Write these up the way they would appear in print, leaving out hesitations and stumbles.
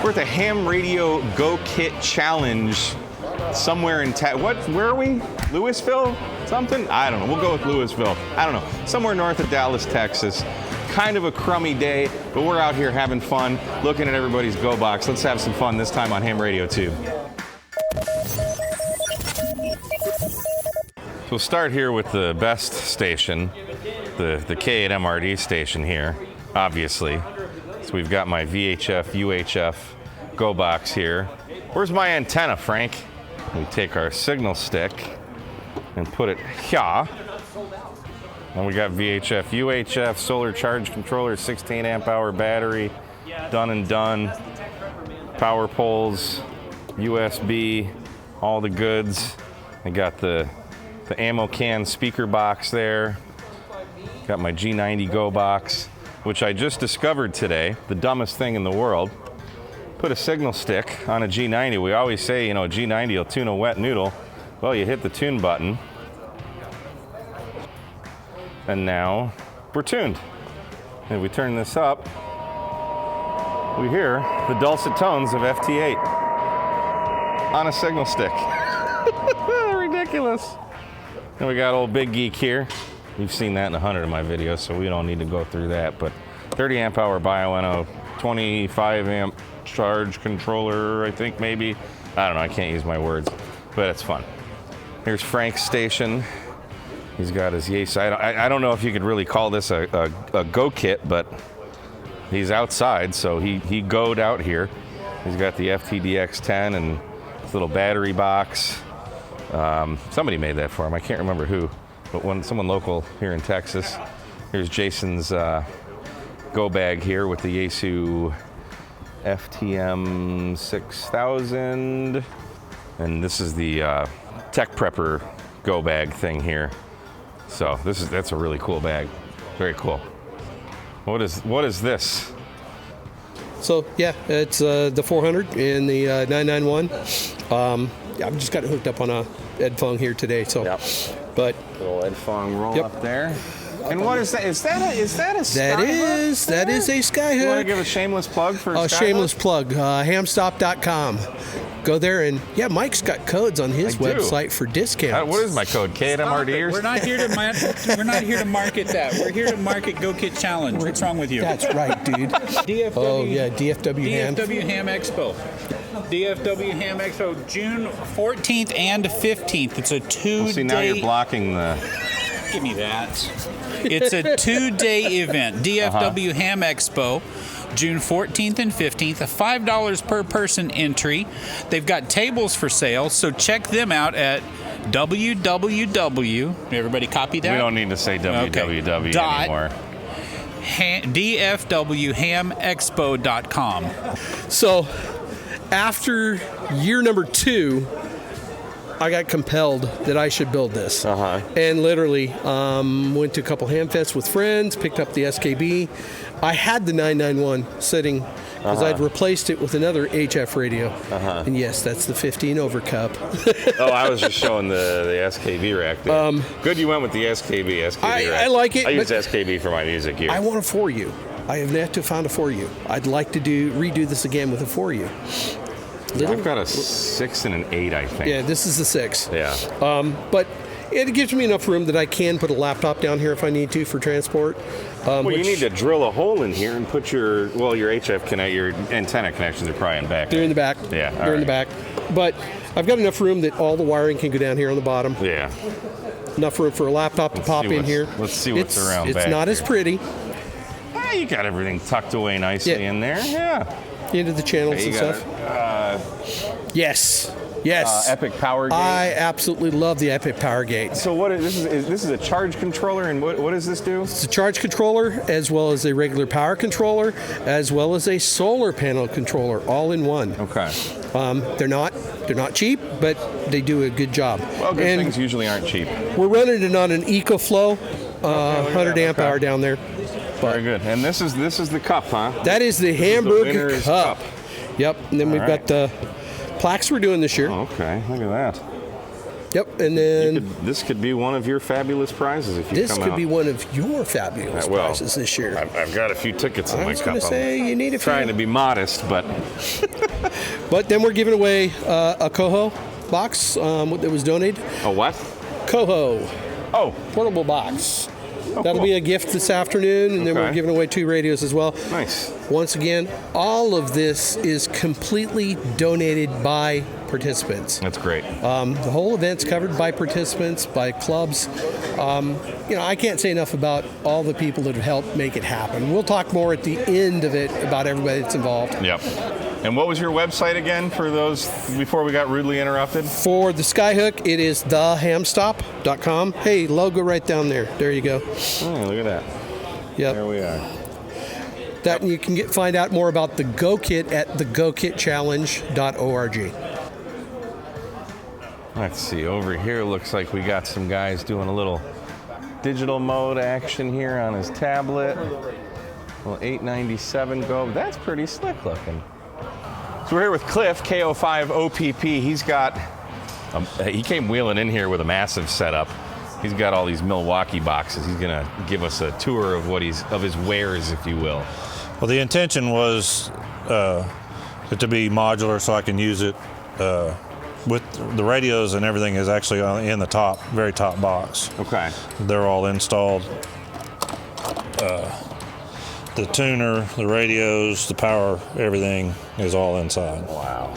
We're at the Ham Radio Go Kit Challenge somewhere in where are we? Louisville? Something? I don't know. We'll go with Louisville. I don't know. Somewhere north of Dallas, Texas. Kind of a crummy day, but we're out here having fun, looking at everybody's Go Box. Let's have some fun this time on Ham Radio Tube. So we'll start here with the best station, the K at MRD station here, obviously. So we've got my VHF, UHF Go Box here. Where's my antenna, Frank? We take our signal stick and put it here. And we got VHF, UHF, solar charge controller, 16 amp hour battery, done and done. Power poles, USB, all the goods. I got the ammo can speaker box there. Got my G90 Go Box, which I just discovered today, the dumbest thing in the world. Put a signal stick on a G90. We always say, you know, G90 will tune a wet noodle. Well, you hit the tune button, and now we're tuned. And if we turn this up, we hear the dulcet tones of FT8 on a signal stick. Ridiculous. And we got old Big Geek here. You've seen that in 100 of my videos, so we don't need to go through that. But 30 amp hour Bioenno, 25 amp charge controller, I think maybe. I don't know, I can't use my words, but it's fun. Here's Frank's station. He's got his Yace. I don't know if you could really call this a Go Kit, but he's outside, so he goed out here. He's got the FTDX10 and this little battery box. Somebody made that for him. I can't remember who, but someone local here in Texas. Here's Jason's Go Bag here with the Yaesu FTM 6000. And this is the Tech Prepper Go Bag thing here. So that's a really cool bag. Very cool. What is this? So yeah, it's the 400 and the 991. I've just got it hooked up on a Edfong here today. So, yep. But little Edfong roll up there. And what is that? Is that a Skyhook? That is a Skyhook. You want to give a shameless plug for Skyhook? Shameless plug. Hamstop.com. Go there and Mike's got codes on his website for discounts. What is my code? K at MRD? We're not here to market that. We're here to market Go Kit Challenge. What's wrong with you? That's right, dude. DFW. Oh yeah, DFW Ham. DFW Ham Expo. DFW Ham Expo, June 14th and 15th. It's a 2-day. See, now you're blocking the. Give me that. It's a 2-day event. DFW Ham Expo, June 14th and 15th. A $5 per person entry. They've got tables for sale, so check them out at www. Everybody copy that? We don't need to say www anymore. DFWHamExpo.com. So, after year number 2, I got compelled that I should build this. And literally went to a couple ham fests with friends, picked up the SKB. I had the 991 sitting because I'd replaced it with another HF radio. And yes, that's the 15 over cup. Oh, I was just showing the SKB rack there. Good you went with the SKB rack. I like it. I use SKB for my music here. I want a 4U. I have yet to find a 4U. I'd like to redo this again with a 4U. I've got a 6 and an 8, I think. Yeah, this is the 6. Yeah. But it gives me enough room that I can put a laptop down here if I need to for transport. Well, you need to drill a hole in here and put your HF your antenna connections are probably in back. They're in the back. Yeah, they're in the back. But I've got enough room that all the wiring can go down here on the bottom. Yeah. Enough room for a laptop to pop in here. Let's see what's around back. It's not as pretty. You got everything tucked away nicely in there. Yeah. Into the channels and stuff. Yes. Epic Power Gate. I absolutely love the Epic Power Gate. So what is this? This is a charge controller, and what does this do? It's a charge controller, as well as a regular power controller, as well as a solar panel controller, all in one. Okay. They're not cheap, but they do a good job. Well, good things usually aren't cheap. We're running it on an EcoFlow 100 amp hour down there. Very good. And this is the cup, huh? That is the Hamburger cup. Yep. And then we've got the plaques we're doing this year. Oh, okay. Look at that. Yep, and then This could be one of your fabulous prizes if you this come could out. be one of your fabulous prizes this year. I've got a few tickets in I my was cup. going to say you need a few. Trying to be modest, but But then we're giving away a Coho box that was donated. a what? Coho Oh, portable box. That'll cool. be a gift this afternoon, and then we're Okay. giving away 2 radios as well. nice. Once again, all of this is completely donated by participants. That's great. The whole event's covered by participants, by clubs. I can't say enough about all the people that have helped make it happen. We'll talk more at the end of it about everybody that's involved. Yep. And what was your website again for those before we got rudely interrupted? For the Skyhook, it is thehamstop.com. Hey, logo right down there. There you go. Oh, look at that. Yep. There we are. That and you can find out more about the Go Kit at thegokitchallenge.org. Let's see. Over here looks like we got some guys doing a little digital mode action here on his tablet. Well, 897 Go. That's pretty slick looking. So we're here with Cliff, KO5 OPP. He's got, he came wheeling in here with a massive setup. He's got all these Milwaukee boxes. He's gonna give us a tour of of his wares, if you will. Well, the intention was it to be modular so I can use it with the radios and everything is actually in the very top box. Okay. They're all installed. The tuner, the radios, the power, everything is all inside. Wow.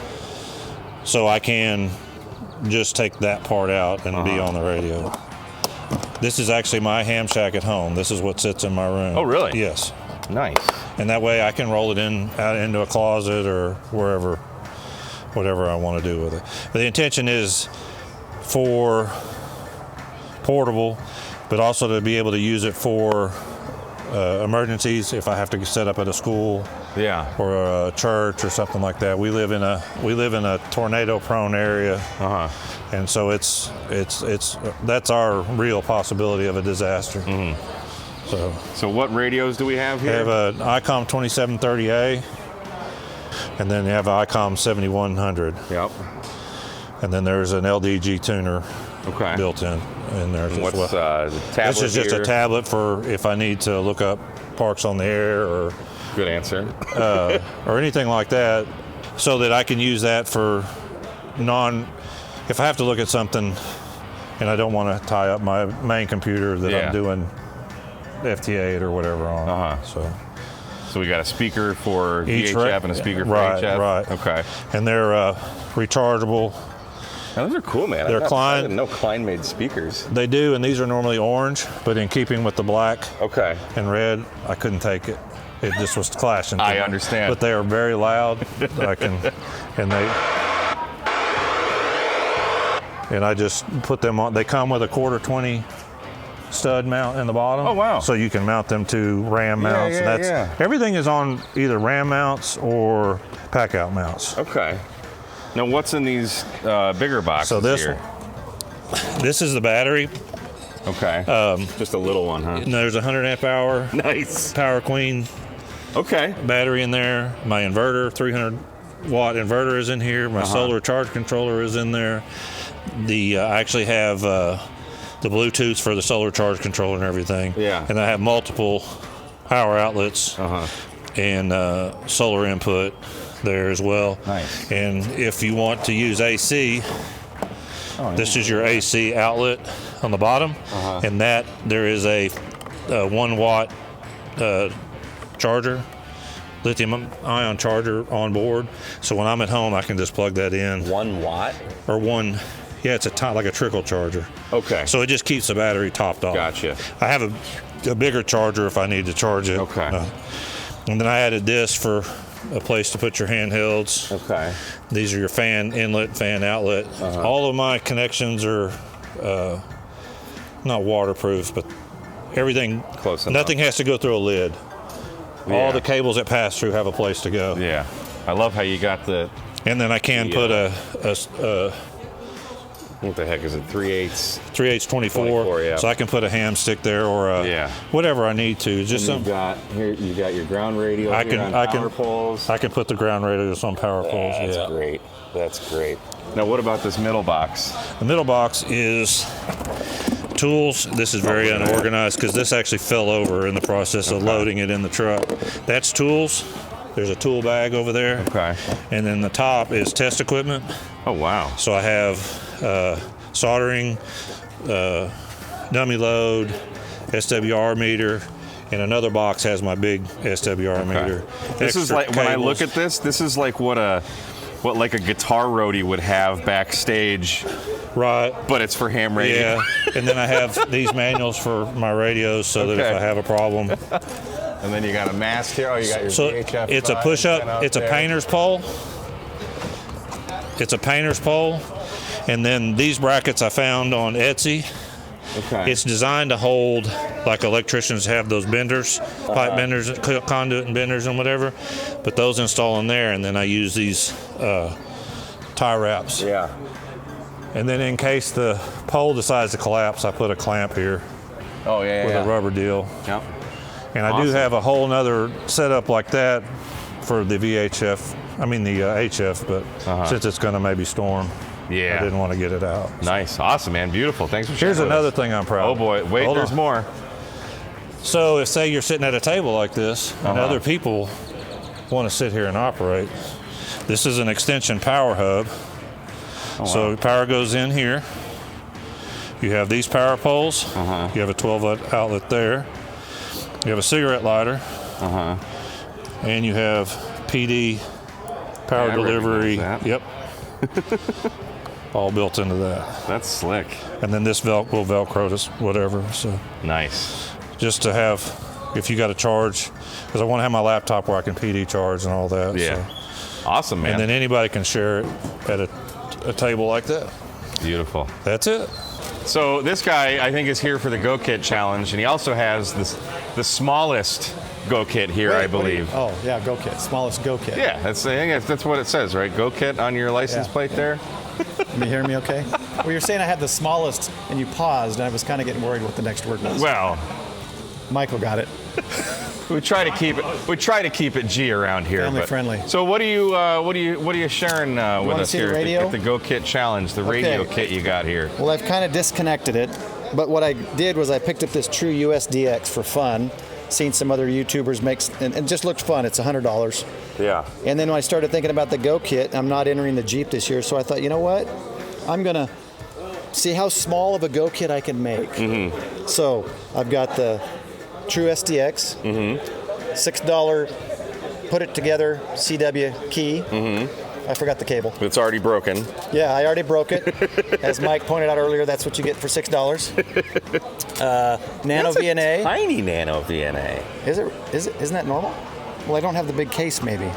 So I can just take that part out and be on the radio. This is actually my ham shack at home. This is what sits in my room. Oh, really? Yes. Nice. And that way I can roll it out into a closet or wherever, whatever I want to do with it. But the intention is for portable, but also to be able to use it for emergencies if I have to set up at a school Yeah. or a church or something like that. We live in a tornado-prone area, and so it's that's our real possibility of a disaster. So what radios do we have We here? have an ICOM 2730A, and then you have an ICOM 7100, Yep. and then there's an LDG tuner Okay. built in there as What's well. the tablet This is just here? a tablet for if I need to look up parks on the air or Good answer. anything like that, so that I can use that for if I have to look at something and I don't want to tie up my main computer that Yeah. I'm doing FT8 or whatever on. So we got a speaker for Each VHF and a speaker for right, HF. right. Okay. And they're rechargeable. Now, those are cool, man. They're I Klein. didn't know Klein made speakers. They do, and these are normally orange, but in keeping with the black Okay. and red, I couldn't take it. It just was clashing. I understand. But they are very loud. And I just put them on. They come with a 1/4-20 stud mount in the bottom. Oh, wow. So you can mount them to RAM mounts. yeah, and everything is on either RAM mounts or pack out mounts. Okay. Now, what's in these bigger boxes So this here? This is the battery. Okay. Just a little one, huh? And there's a 100 amp hour Nice. Power Queen Okay. battery in there. My inverter, 300 watt inverter is in here. My solar charge controller is in there. I actually have the Bluetooth for the solar charge controller and everything. Yeah. And I have multiple power outlets and solar input there as well. Nice. And if you want to use AC, this is your AC outlet on the bottom, and there is a 1 watt charger, lithium ion charger on board. So when I'm at home, I can just plug that in. 1 watt? Or it's like a trickle charger. Okay. So it just keeps the battery topped off. Gotcha. I have a bigger charger if I need to charge it. Okay. And then I added this for a place to put your handhelds. Okay. These are your fan inlet, fan outlet. All of my connections are not waterproof, but everything, Close enough. nothing has to go through a lid. Yeah. All the cables that pass through have a place to go. Yeah. I love how you got the... And then I can put a What the heck is it? 3/8. 3/8 24. Yeah. So I can put a ham stick there or whatever I need to. Just and you got your ground radio power poles. I can put the ground radios on power poles. That's great. That's great. Now, what about this middle box? The middle box is tools. This is very unorganized because this actually fell over in the process of loading it in the truck. That's tools. There's a tool bag over there. Okay. And then the top is test equipment. Oh, wow. So I have soldering, dummy load, SWR meter, and another box has my big SWR meter. This is like, when I look at this is like what like a guitar roadie would have backstage. Right. But it's for ham radio. Yeah. And then I have these manuals for my radios so that if I have a problem. And then you got a mast here. Oh, you got your VHF. It's a push-up. It's a painter's pole. It's a painter's pole. And then these brackets I found on Etsy. Okay. It's designed to hold, like electricians have those benders, pipe benders, conduit and benders and whatever. But those install in there, and then I use these tie wraps. Yeah. And then in case the pole decides to collapse, I put a clamp here. Oh, yeah, with a rubber deal. Yep. And I do have a whole nother setup like that for the VHF, the HF, but since it's going to maybe storm, I didn't want to get it out. Nice. Awesome, man. Beautiful. Thanks for sharing. Here's another thing I'm proud of. Oh, boy. Wait, there's more. So if, say, you're sitting at a table like this and other people want to sit here and operate, this is an extension power hub. Oh, wow. So power goes in here. You have these power poles. You have a 12-volt outlet there. You have a cigarette lighter. And you have PD power delivery. Yep. All built into that. That's slick. And then this will Velcro to whatever. So nice. Just to have, if you got to charge, because I want to have my laptop where I can PD charge and all that. Yeah. So. Awesome, man. And then anybody can share it at a table like that. Beautiful. That's it. So this guy, I think, is here for the Go Kit Challenge, and he also has the smallest Go Kit here, I believe. Oh, yeah, Go Kit. Smallest Go Kit. Yeah, that's what it says, right? Go Kit on your license plate there. Can you hear me okay? Well, you're saying I had the smallest, and you paused, and I was kind of getting worried what the next word was. Well, Michael got it. We try to keep it G around here. Family friendly. So what are you sharing with us here at the Go Kit Challenge? The radio kit you got here. Well, I've kind of disconnected it, but what I did was I picked up this True USDX for fun. Seen some other YouTubers make, and it just looked fun. It's $100. Yeah. And then when I started thinking about the Go Kit, I'm not entering the Jeep this year, so I thought, you know what? I'm gonna see how small of a Go Kit I can make. So I've got the True SDX, $6 put it together CW key. I forgot the cable. It's already broken. Yeah, I already broke it. As Mike pointed out earlier, that's what you get for $6. Nano That's VNA. A tiny Nano VNA. Isn't that normal? Well, I don't have the big case. Maybe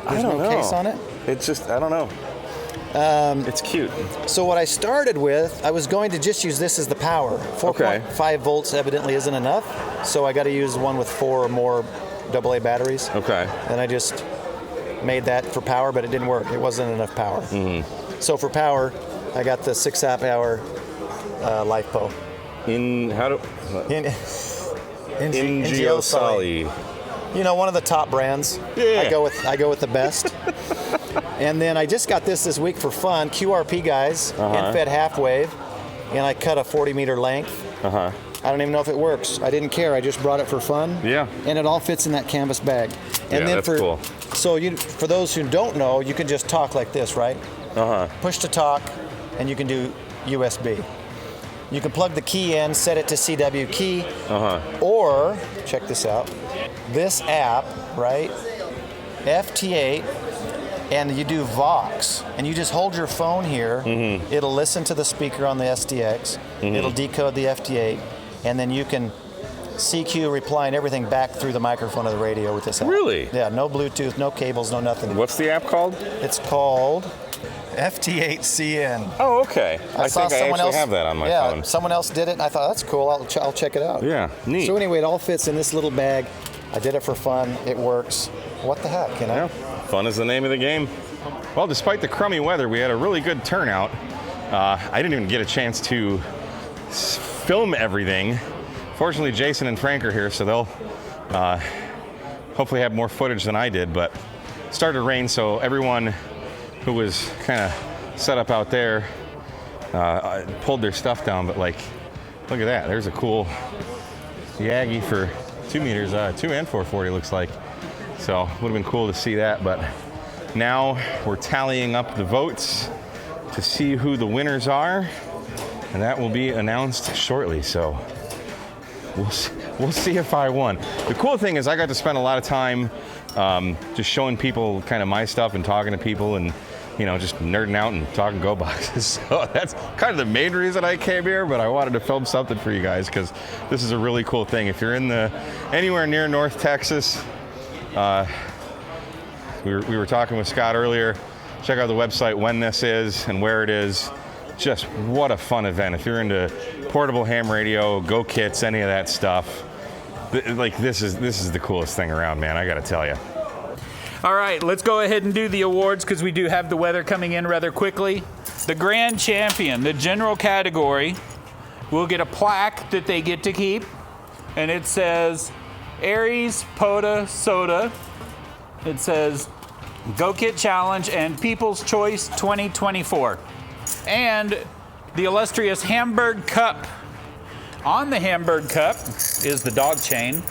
there's no case on it. It's just, I don't know. It's cute. So what I started with, I was going to just use this as the power. 4.5 volts evidently isn't enough, so I got to use one with 4 or more AA batteries. Okay. And I just made that for power, but it didn't work. It wasn't enough power. So for power, I got the 6 amp hour LiFePo. NGO Soli. You know, one of the top brands. Yeah. I go with the best. And then I just got this week for fun. QRP guys, in-fed half wave, and I cut a 40-meter length. I don't even know if it works. I didn't care. I just brought it for fun. Yeah. And it all fits in that canvas bag. And then that's cool. So for those who don't know, you can just talk like this, right? Push to talk, and you can do USB. You can plug the key in, set it to CW key, or check this out. This app, right? FT8, and you do Vox, and you just hold your phone here. It'll listen to the speaker on the SDX. It'll decode the FT8, and then you can CQ, reply, and everything back through the microphone of the radio with this app. Really? Yeah, no Bluetooth, no cables, no nothing. What's the app called? It's called FT8CN. Oh, okay. I think I actually else have that on my phone. Yeah, someone else did it, and I thought, that's cool. I'll check it out. Yeah, neat. So anyway, it all fits in this little bag. I did it for fun. It works. What the heck, you know? Yeah. Fun is the name of the game. Well, despite the crummy weather, we had a really good turnout. I didn't even get a chance to film everything. Fortunately, Jason and Frank are here, so they'll hopefully have more footage than I did, but it started to rain, so everyone who was kind of set up out there pulled their stuff down, but like, look at that. There's a cool Yagi for 2 meters, 2 and 440 looks like. So would have been cool to see that, but now we're tallying up the votes to see who the winners are, and that will be announced shortly. So we'll see if I won. The cool thing is I got to spend a lot of time just showing people kind of my stuff and talking to people and, you know, just nerding out and talking go boxes. So that's kind of the main reason I came here, but I wanted to film something for you guys because this is a really cool thing. If you're in anywhere near North Texas, we were talking with Scott earlier. Check out the website when this is and where it is. Just what a fun event. If you're into portable ham radio, go kits, any of that stuff, like this is the coolest thing around, man. I got to tell you. All right, let's go ahead and do the awards because we do have the weather coming in rather quickly. The grand champion, the general category, will get a plaque that they get to keep, and it says Aries Poda Soda. It says Go Kit Challenge and People's Choice 2024. And the illustrious Hamburg Cup. On the Hamburg Cup is the dog chain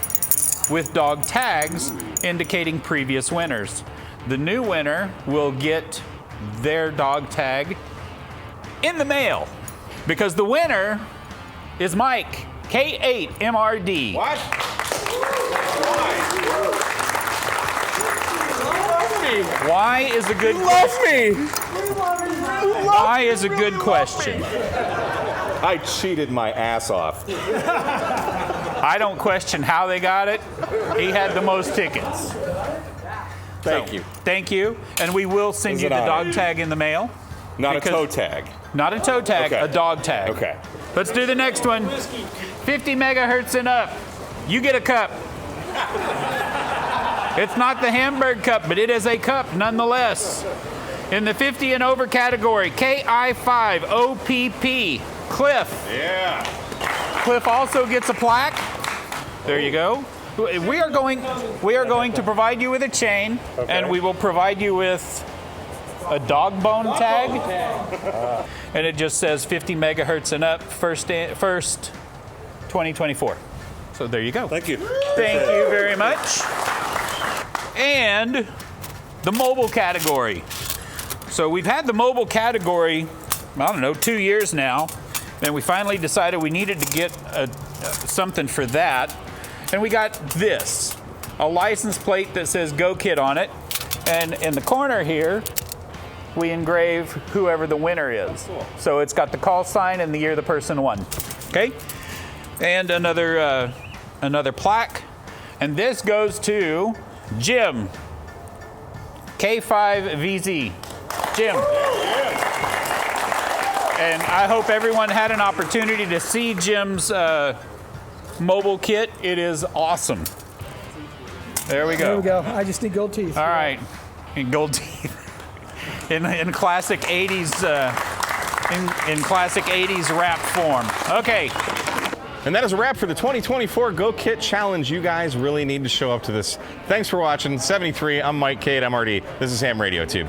with dog tags indicating previous winners. The new winner will get their dog tag in the mail because the winner is Mike, K8MRD. What? Why is a good question. Why is a good question. I cheated my ass off. I don't question how they got it. He had the most tickets. Thank you. Thank you. And we will send you the dog tag in the mail. Not a toe tag. Not a toe tag, Okay. a dog tag. Okay. Let's do the next one. 50 megahertz and up. You get a cup. It's not the Hamburg Cup, but it is a cup nonetheless. In the 50 and over category, KI5OPP, Cliff. Yeah. Cliff also gets a plaque. There you go. We are going to provide you with a chain, and we will provide you with a dog bone tag. And it just says 50 megahertz and up, first 2024. So there you go. Thank you. Thank you very much. And the mobile category. So we've had the mobile category, I don't know, 2 years now. And we finally decided we needed to get something for that. And we got this, a license plate that says Go Kid on it. And in the corner here, we engrave whoever the winner is. So it's got the call sign and the year the person won. Okay? And another plaque. And this goes to Jim, K5VZ. Jim. And I hope everyone had an opportunity to see Jim's mobile kit. It is awesome. There we go. There we go. I just need gold teeth. All right. In gold teeth. in classic 80s in classic 80s rap form. Okay. And that is a wrap for the 2024 Go Kit Challenge. You guys really need to show up to this. Thanks for watching. 73, I'm Mike K8MRD. This is Ham Radio Tube.